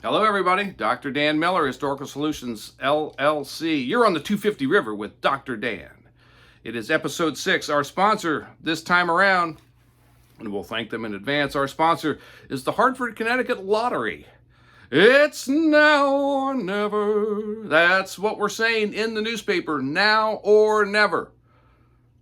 Hello, everybody. Dr. Dan Miller, Historical Solutions, LLC. You're on the 250 River with Dr. Dan. It is episode 6. Our sponsor this time around, and we'll thank them in advance, our sponsor is the Hartford, Connecticut Lottery. It's now or never. That's what we're saying in the newspaper, now or never.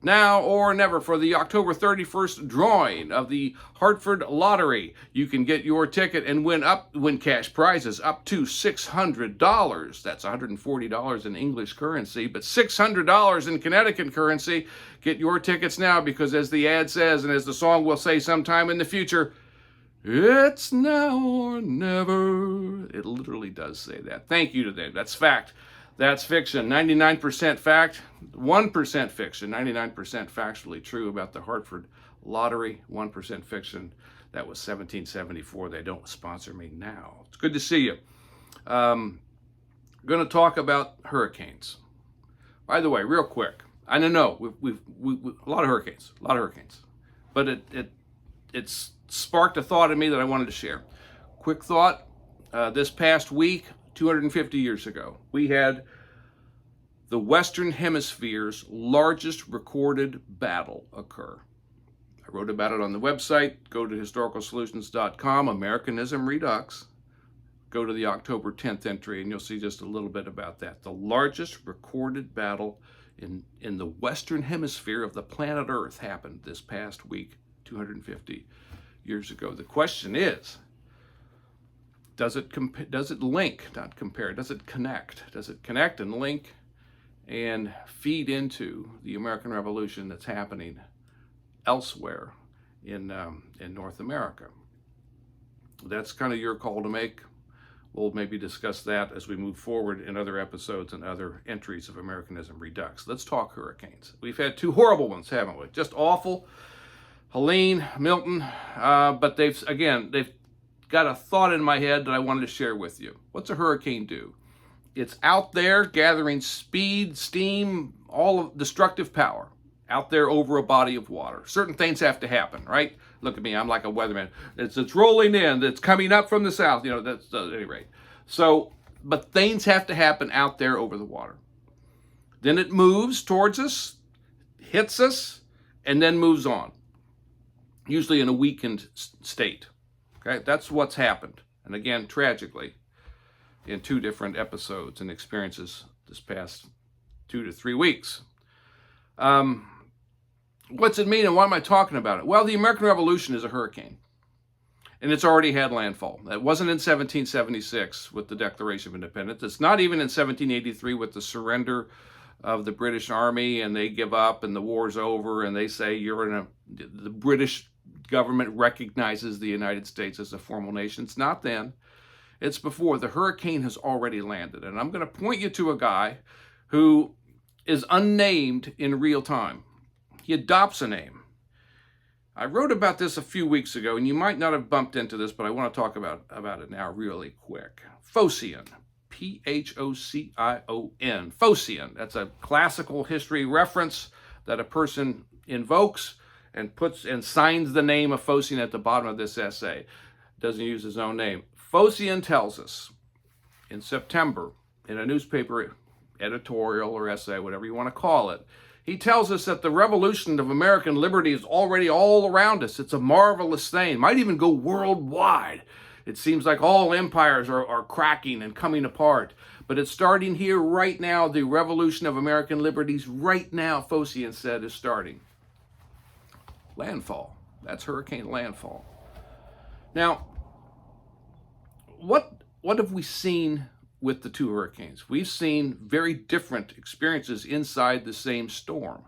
Now or never for the October 31st drawing of the Hartford Lottery. You can get your ticket and win cash prizes up to $600. That's $140 in English currency, but $600 in Connecticut currency. Get your tickets now because, as the ad says and as the song will say sometime in the future, it's now or never. It literally does say that. Thank you to them. That's fact. That's fiction. 99% fact, 1% fiction. 99% factually true about the Hartford Lottery, 1% fiction. That was 1774. They don't sponsor me now. It's good to see you. Going to talk about hurricanes. By the way, real quick, I know we've a lot of hurricanes, but it's sparked a thought in me that I wanted to share. Quick thought. This past week, 250 years ago, we had the Western Hemisphere's largest recorded battle occur. I wrote about it on the website. Go to historicalsolutions.com, Americanism Redux. Go to the October 10th entry, and you'll see just a little bit about that. The largest recorded battle in the Western Hemisphere of the planet Earth happened this past week, 250 years ago. The question is, does it link, not compare, does it connect? Does it connect and link and feed into the American Revolution that's happening elsewhere in North America? That's kind of your call to make. We'll maybe discuss that as we move forward in other episodes and other entries of Americanism Redux. Let's talk hurricanes. We've had two horrible ones, haven't we? Just awful. Helene, Milton, but they've got a thought in my head that I wanted to share with you. What's a hurricane do? It's out there gathering speed, steam, all of destructive power out there over a body of water. Certain things have to happen, right? Look at me, I'm like a weatherman. It's rolling in, it's coming up from the south, that's at any rate. So, but things have to happen out there over the water. Then it moves towards us, hits us, and then moves on, usually in a weakened state. Okay, that's what's happened. And again, tragically, in two different episodes and experiences this past 2 to 3 weeks. What's it mean and why am I talking about it? Well, the American Revolution is a hurricane. And it's already had landfall. It wasn't in 1776 with the Declaration of Independence. It's not even in 1783 with the surrender of the British Army and they give up and the war's over and they say the British government recognizes the United States as a formal nation. It's not then. It's before. The hurricane has already landed. And I'm going to point you to a guy who is unnamed in real time. He adopts a name. I wrote about this a few weeks ago, and you might not have bumped into this, but I want to talk about it now really quick. Phocion. P-H-O-C-I-O-N. Phocion. That's a classical history reference that a person invokes and puts and signs the name of Phocion at the bottom of this essay. Doesn't use his own name. Phocion tells us in September in a newspaper editorial or essay, whatever you want to call it, he tells us that the revolution of American liberty is already all around us. It's a marvelous thing. It might even go worldwide. It seems like all empires are cracking and coming apart. But it's starting here right now. The revolution of American liberties right now, Phocion said, is starting. Landfall. That's hurricane landfall. Now, what have we seen with the two hurricanes? We've seen very different experiences inside the same storm.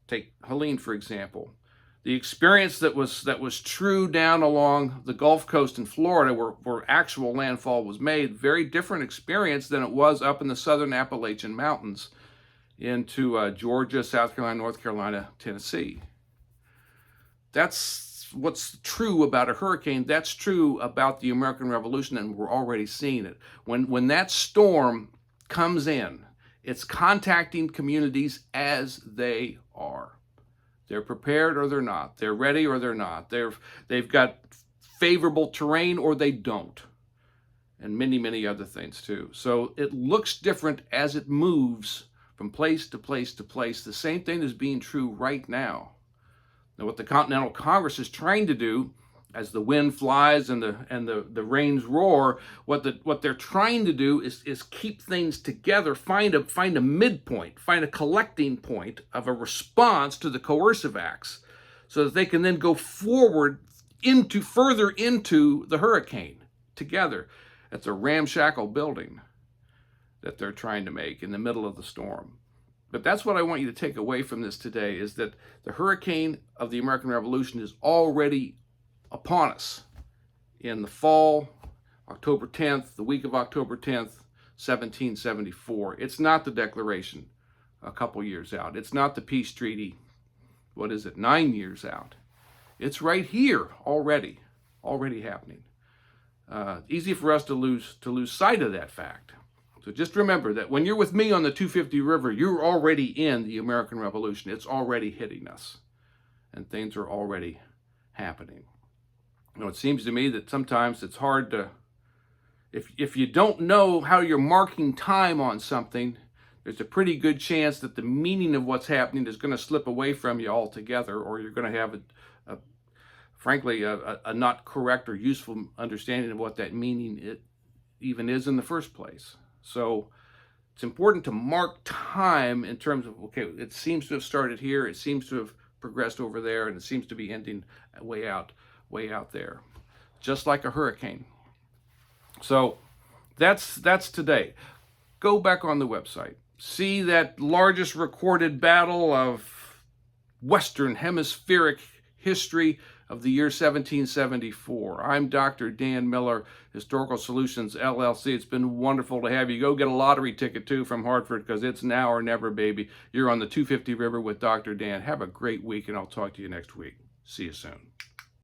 Take Helene, for example. The experience that was true down along the Gulf Coast in Florida where actual landfall was made, very different experience than it was up in the southern Appalachian Mountains into Georgia, South Carolina, North Carolina, Tennessee. That's what's true about a hurricane. That's true about the American Revolution, and we're already seeing it. When that storm comes in, it's contacting communities as they are. They're prepared or they're not. They're ready or they're not. They've got favorable terrain or they don't. and many, many other things too. So it looks different as it moves from place to place to place. The same thing is being true right now. Now, what the Continental Congress is trying to do, as the wind flies and the rains roar, what they're trying to do is keep things together, find a midpoint, find a collecting point of a response to the coercive acts, so that they can then go forward further into the hurricane together. It's a ramshackle building that they're trying to make in the middle of the storm. But that's what I want you to take away from this today, is that the hurricane of the American Revolution is already upon us in the fall, October 10th, the week of October 10th, 1774. It's not the Declaration a couple years out. It's not the peace treaty, 9 years out. It's right here already happening. Easy for us to lose sight of that fact. So just remember that when you're with me on the 250 River, you're already in the American Revolution. It's already hitting us, and things are already happening. You know, it seems to me that sometimes it's hard to, if you don't know how you're marking time on something, there's a pretty good chance that the meaning of what's happening is going to slip away from you altogether, or you're going to have frankly, a not correct or useful understanding of what that meaning it even is in the first place. So it's important to mark time in terms of, okay, it seems to have started here, it seems to have progressed over there, and it seems to be ending way out there, just like a hurricane. So that's today. Go back on the website, see that largest recorded battle of Western Hemispheric history of the year 1774. I'm Dr. Dan Miller, Historical Solutions, LLC. It's been wonderful to have you. Go get a lottery ticket, too, from Hartford, because it's now or never, baby. You're on the 250 River with Dr. Dan. Have a great week, and I'll talk to you next week. See you soon.